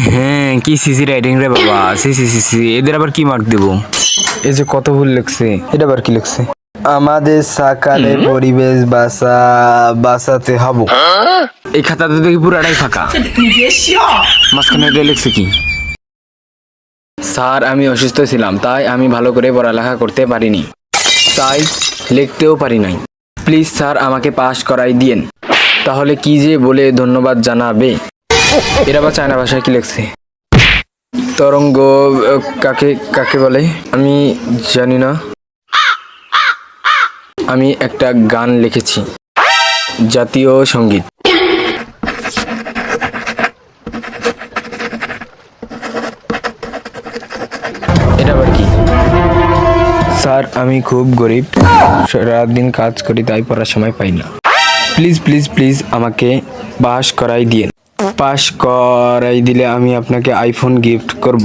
হ্যাঁ, কি CC writing রে বাবা, সি সি সি সি, এদের আবার কি মার্ক দেবো? এই যে কত ভুল লিখছে, এটা আবার কি লিখছে? আমাদের সকালে পরিবেশ বাঁচাতে হবো। এই খাতাতে দেখি পুরাটাই ফাঁকা, মাঝখানে এটা লিখছে কি? স্যার, আমি অসুস্থ ছিলাম, তাই আমি ভালো করে পড়ালেখা করতে পারিনি, তাই লিখতেও পারি নাই। প্লিজ স্যার, আমাকে পাস করাই দিয়েন। তাহলে কি যে বলে ধন্যবাদ জানাবে? এরা বা চায়না ভাষায় কি লিখছে? তরঙ্গ কাকে কাকে বলে আমি জানি না। আমি একটা গান লিখেছি, জাতীয় সঙ্গীত। এটা আবার কি? স্যার, আমি খুব গরিব, সারাদিন কাজ করি, তাই পড়ার সময় পাই না। প্লিজ প্লিজ প্লিজ আমাকে পাস করাই দিয়েন। পাস করাই দিলে আমি আপনাকে আইফোন গিফট করব।